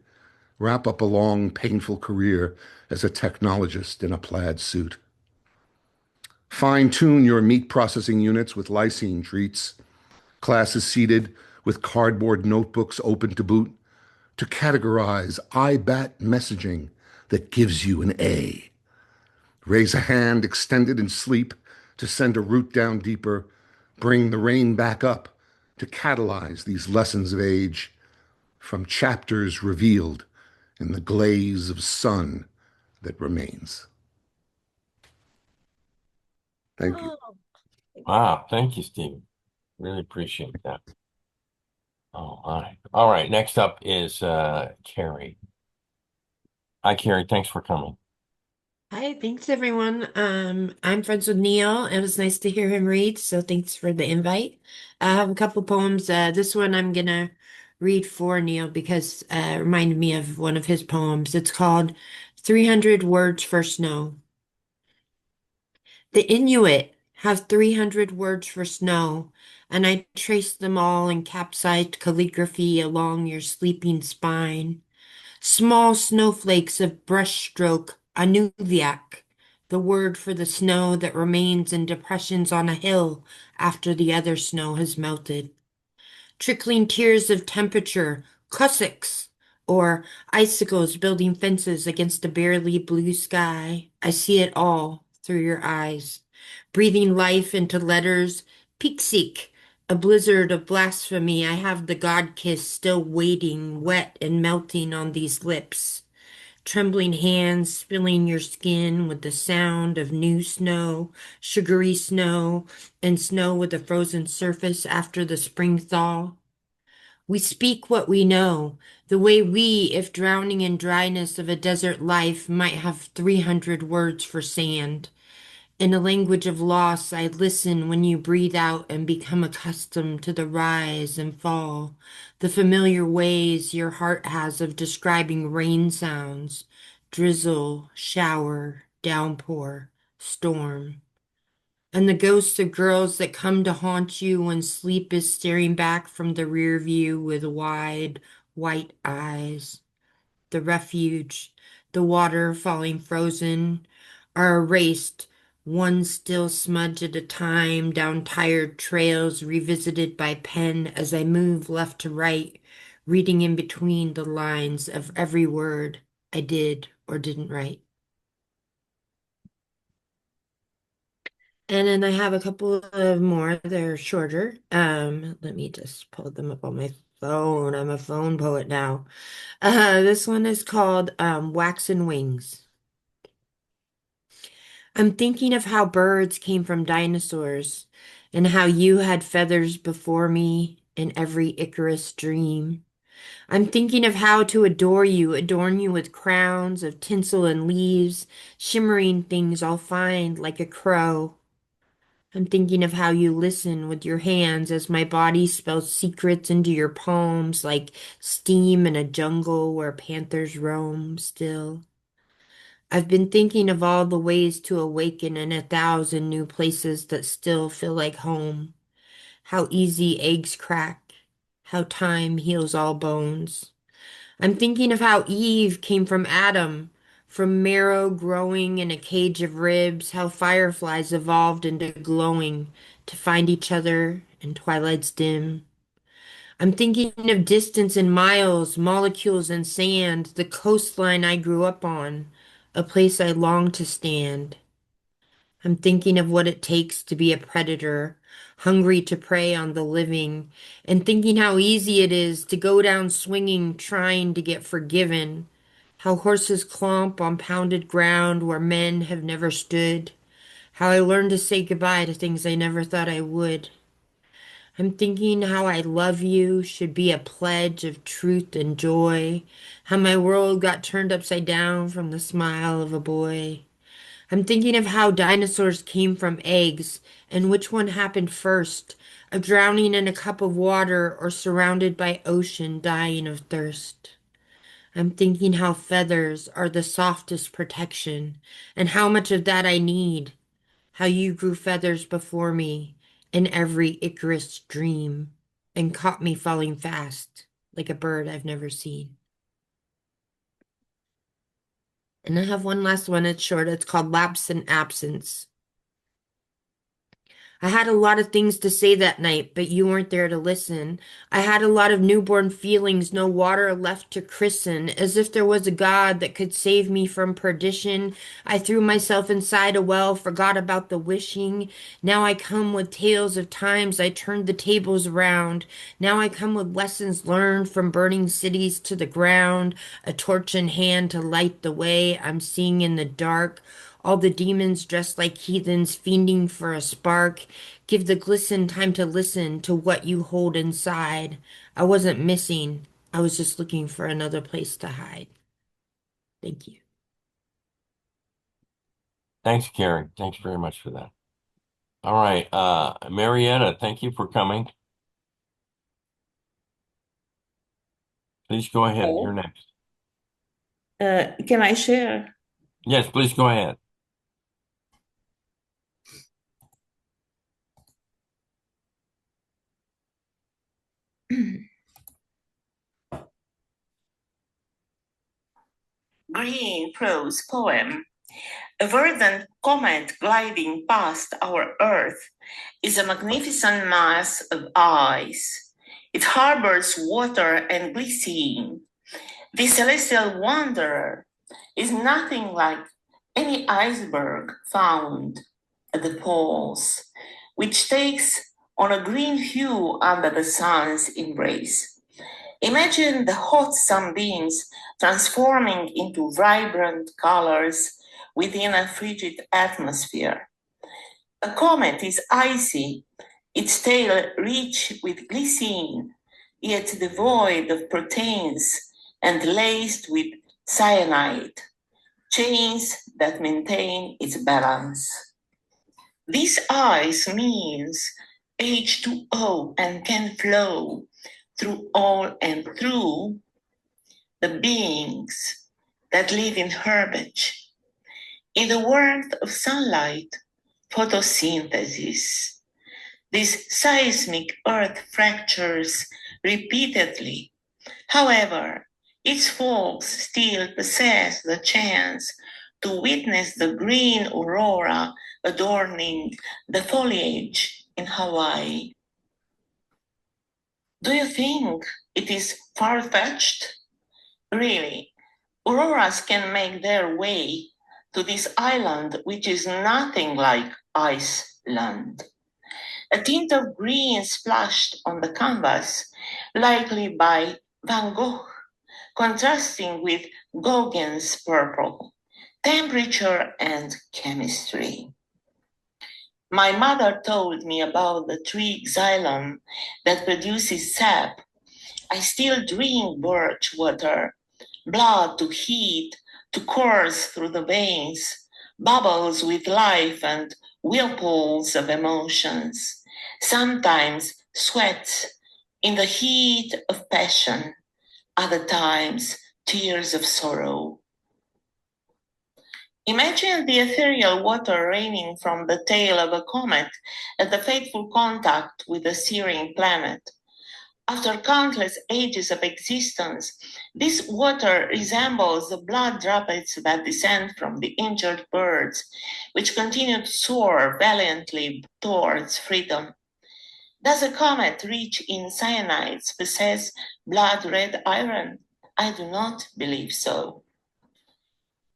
wrap up a long, painful career as a technologist in a plaid suit. Fine-tune your meat processing units with lysine treats. Classes seated with cardboard notebooks open to boot to categorize IBAT messaging that gives you an A. Raise a hand extended in sleep to send a root down deeper. Bring the rain back up to catalyze these lessons of age from chapters revealed in the glaze of sun that remains. Thank you. Oh, Wow, thank you, Stephen. Really appreciate that. All right. Next up is Kerry. Hi, Kerry. Thanks for coming. Hi, thanks everyone. I'm friends with Neil. It was nice to hear him read, so thanks for the invite. I have a couple poems. This one I'm gonna read for Neil because it reminded me of one of his poems. It's called 300 Words for Snow. The Inuit have 300 words for snow, and I traced them all in capsized calligraphy along your sleeping spine. Small snowflakes of brushstroke anuviak, the word for the snow that remains in depressions on a hill after the other snow has melted. Trickling tears of temperature, cossacks, or icicles building fences against a barely blue sky. I see it all through your eyes, breathing life into letters, pixik, a blizzard of blasphemy. I have the God kiss still waiting, wet and melting on these lips. Trembling hands spilling your skin with the sound of new snow, sugary snow, and snow with a frozen surface after the spring thaw. We speak what we know, the way we, if drowning in dryness of a desert life, might have 300 words for sand. In a language of loss, I listen when you breathe out and become accustomed to the rise and fall, the familiar ways your heart has of describing rain sounds, drizzle, shower, downpour, storm. And the ghosts of girls that come to haunt you when sleep is staring back from the rear view with wide, white eyes. The refuge, the water falling frozen, are erased, one still smudge at a time, down tired trails revisited by pen as I move left to right, reading in between the lines of every word I did or didn't write. And then I have a couple of more. They're shorter. Let me just pull them up on my phone. I'm a phone poet now. This one is called Wax and Wings. I'm thinking of how birds came from dinosaurs and how you had feathers before me in every Icarus dream. I'm thinking of how to adorn you with crowns of tinsel and leaves, shimmering things I'll find like a crow. I'm thinking of how you listen with your hands as my body spells secrets into your palms like steam in a jungle where panthers roam still. I've been thinking of all the ways to awaken in 1,000 new places that still feel like home. How easy eggs crack, how time heals all bones. I'm thinking of how Eve came from Adam, from marrow growing in a cage of ribs, how fireflies evolved into glowing to find each other in twilight's dim. I'm thinking of distance in miles, molecules and sand, the coastline I grew up on, a place I long to stand. I'm thinking of what it takes to be a predator, hungry to prey on the living, and thinking how easy it is to go down swinging, trying to get forgiven, how horses clomp on pounded ground where men have never stood, how I learned to say goodbye to things I never thought I would. I'm thinking how I love you should be a pledge of truth and joy, how my world got turned upside down from the smile of a boy. I'm thinking of how dinosaurs came from eggs and which one happened first, a drowning in a cup of water or surrounded by ocean dying of thirst. I'm thinking how feathers are the softest protection and how much of that I need, how you grew feathers before me in every Icarus dream and caught me falling fast like a bird I've never seen. And I have one last one. It's short. It's called Lapse and Absence. I had a lot of things to say that night, but you weren't there to listen. I had a lot of newborn feelings, no water left to christen, as if there was a God that could save me from perdition. I threw myself inside a well, forgot about the wishing. Now I come with tales of times I turned the tables around. Now I come with lessons learned from burning cities to the ground, a torch in hand to light the way. I'm seeing in the dark. All the demons dressed like heathens, fiending for a spark. Give the glisten time to listen to what you hold inside. I wasn't missing. I was just looking for another place to hide. Thank you. Thanks, Kerry. Thanks very much for that. All right, Marieta, thank you for coming. Please go ahead. You're Oh, next. can I share? Yes, please go ahead. Green prose poem. A verdant comet gliding past our Earth is a magnificent mass of ice. It harbors water and glycine. This celestial wanderer is nothing like any iceberg found at the poles, which takes on a green hue under the sun's embrace. Imagine the hot sunbeams transforming into vibrant colors within a frigid atmosphere. A comet is icy, its tail rich with glycine, yet devoid of proteins and laced with cyanide, chains that maintain its balance. This ice means H2O and can flow through all and through the beings that live in herbage. In the warmth of sunlight, photosynthesis. This seismic earth fractures repeatedly. However, its folks still possess the chance to witness the green aurora adorning the foliage in Hawaii. Do you think it is far-fetched? Really, auroras can make their way to this island, which is nothing like Iceland. A tint of green splashed on the canvas, likely by Van Gogh, contrasting with Gauguin's purple, temperature and chemistry. My mother told me about the tree xylem that produces sap. I still drink birch water, blood to heat, to course through the veins, bubbles with life and whirlpools of emotions, sometimes sweat in the heat of passion, other times tears of sorrow. Imagine the ethereal water raining from the tail of a comet at the fateful contact with a searing planet. After countless ages of existence, this water resembles the blood droplets that descend from the injured birds, which continue to soar valiantly towards freedom. Does a comet rich in cyanides possess blood-red iron? I do not believe so.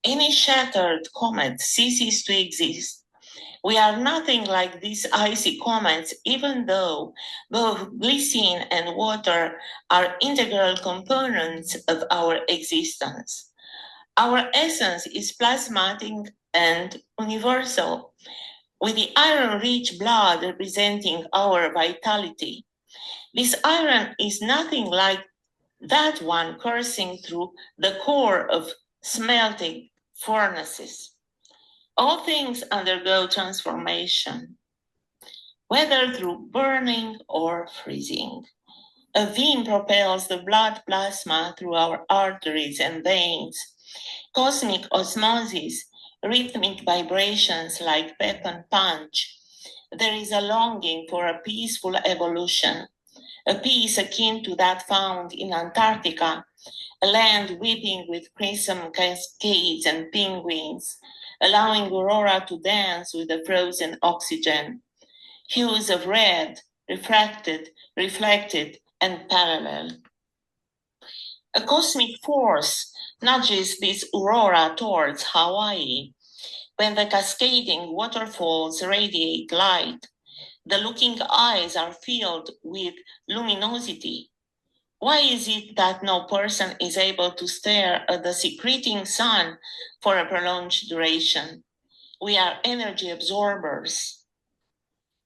Any shattered comet ceases to exist. We are nothing like these icy comets, even though both glycine and water are integral components of our existence. Our essence is plasmatic and universal, with the iron-rich blood representing our vitality. This iron is nothing like that one coursing through the core of smelting furnaces. All things undergo transformation, whether through burning or freezing. A beam propels the blood plasma through our arteries and veins. Cosmic osmosis, rhythmic vibrations like pep and punch. There is a longing for a peaceful evolution, a peace akin to that found in Antarctica, a land weeping with crimson cascades and penguins, allowing aurora to dance with the frozen oxygen. Hues of red, refracted, reflected, and parallel. A cosmic force nudges this aurora towards Hawaii. When the cascading waterfalls radiate light, the looking eyes are filled with luminosity. Why is it that no person is able to stare at the secreting sun for a prolonged duration? We are energy absorbers.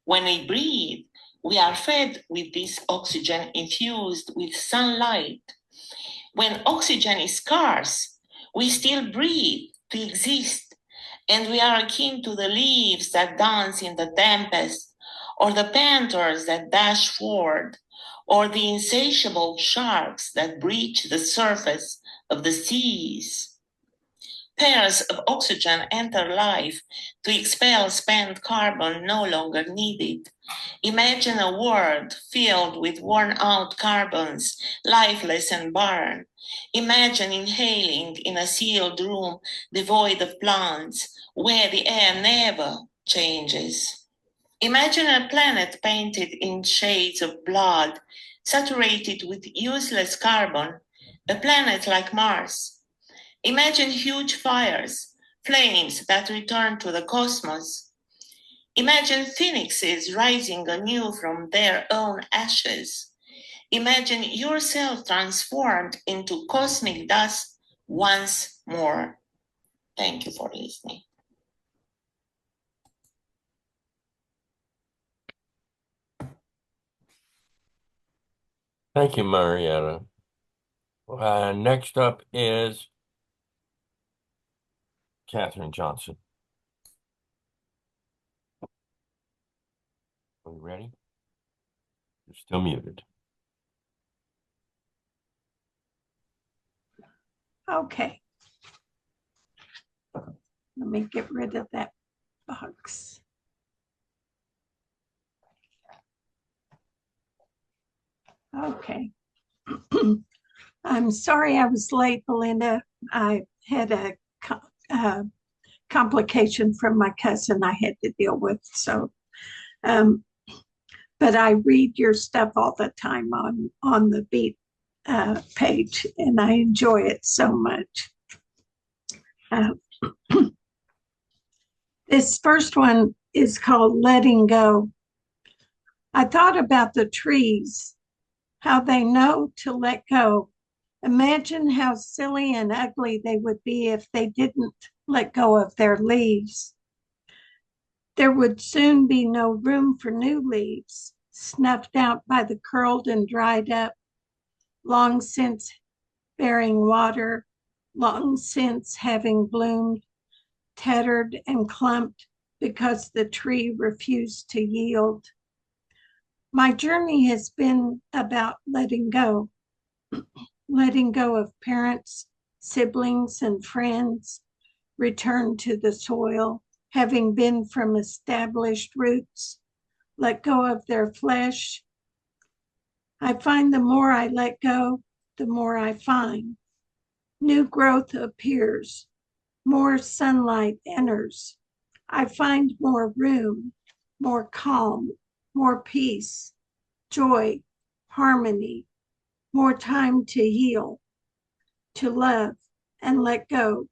When we breathe, we are fed with this oxygen infused with sunlight. When oxygen is scarce, we still breathe to exist, and we are akin to the leaves that dance in the tempest, or the panthers that dash forward, or the insatiable sharks that breach the surface of the seas. Pairs of oxygen enter life to expel spent carbon no longer needed. Imagine a world filled with worn-out carbons, lifeless and barren. Imagine inhaling in a sealed room devoid of plants, where the air never changes. Imagine a planet painted in shades of blood, saturated with useless carbon, a planet like Mars. Imagine huge fires, flames that return to the cosmos. Imagine phoenixes rising anew from their own ashes. Imagine yourself transformed into cosmic dust once more. Thank you for listening. Thank you, Marieta. Next up is Catherine Johnson. Are you ready? You're still muted. Okay. Let me get rid of that box. Okay. I'm sorry I was late, Belinda. I had a complication from my cousin I had to deal with. So, but I read your stuff all the time on the Beat page, and I enjoy it so much. This first one is called Letting Go. I thought about the trees, how they know to let go. Imagine how silly and ugly they would be if they didn't let go of their leaves. There would soon be no room for new leaves, snuffed out by the curled and dried up, long since bearing water, long since having bloomed, tattered and clumped because the tree refused to yield. My journey has been about letting go of parents, siblings, and friends, return to the soil, having been from established roots, let go of their flesh. I find the more I let go, the more I find. New growth appears, more sunlight enters. I find more room, more calm, more peace, joy, harmony, more time to heal, to love and let go,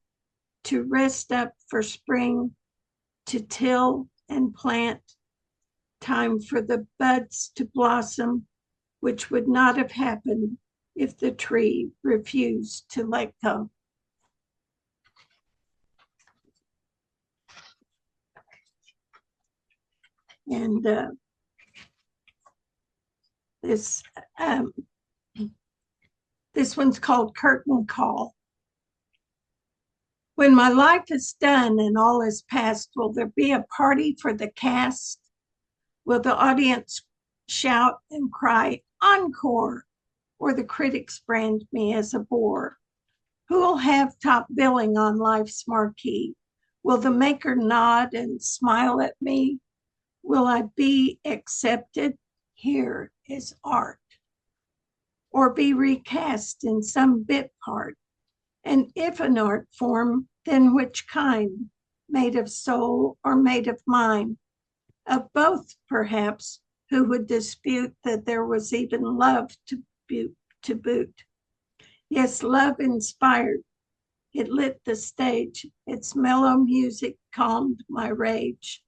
to rest up for spring, to till and plant, time for the buds to blossom, which would not have happened if the tree refused to let go. And this this one's called Curtain Call. When my life is done and all is past, will there be a party for the cast? Will the audience shout and cry, encore? Or the critics brand me as a bore? Who'll have top billing on life's marquee? Will the maker nod and smile at me? Will I be accepted? Here is art. Or be recast in some bit part? And if an art form, then which kind? Made of soul or made of mind? Of both, perhaps, who would dispute that there was even love to boot? Yes, love inspired. It lit the stage. Its mellow music calmed my rage.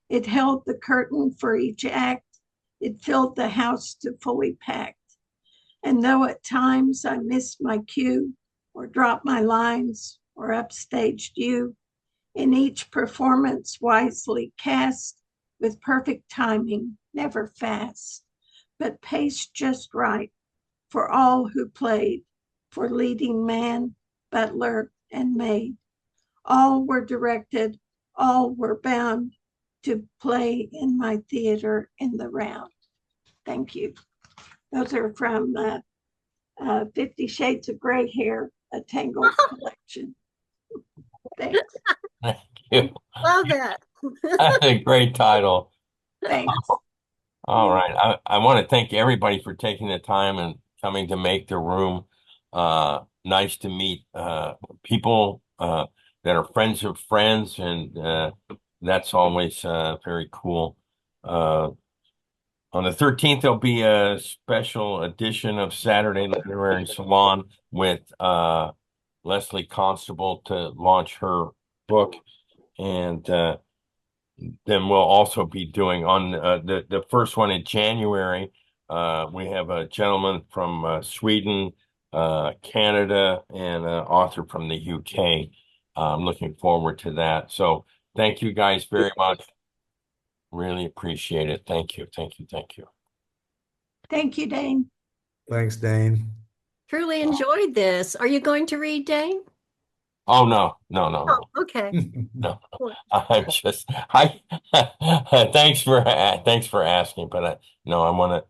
It held the curtain for each act. It filled the house to fully packed. And though at times I missed my cue, or dropped my lines, or upstaged you, in each performance wisely cast, with perfect timing, never fast, but paced just right for all who played, for leading man, butler, and maid. All were directed, all were bound to play in my theater in the round. Thank you. Those are from 50 Shades of Gray Hair, a Tangled collection. Thanks. Thank you. Love that. That's a great title. Thanks. All right. I want to thank everybody for taking the time and coming to make the room. Nice to meet people that are friends of friends, and that's always very cool. On the 13th, there'll be a special edition of Saturday Literary Salon with Leslie Constable to launch her book. And then we'll also be doing on the first one in January. We have a gentleman from Sweden, Canada, and an author from the UK. I'm looking forward to that. So thank you guys very much. Really appreciate it. Thank you. Thank you. Thank you. Thank you, Dane. Thanks, Dane. Truly enjoyed this. Are you going to read, Dane? Oh, no. Oh, okay. No, I'm just thanks for asking, but no, I want to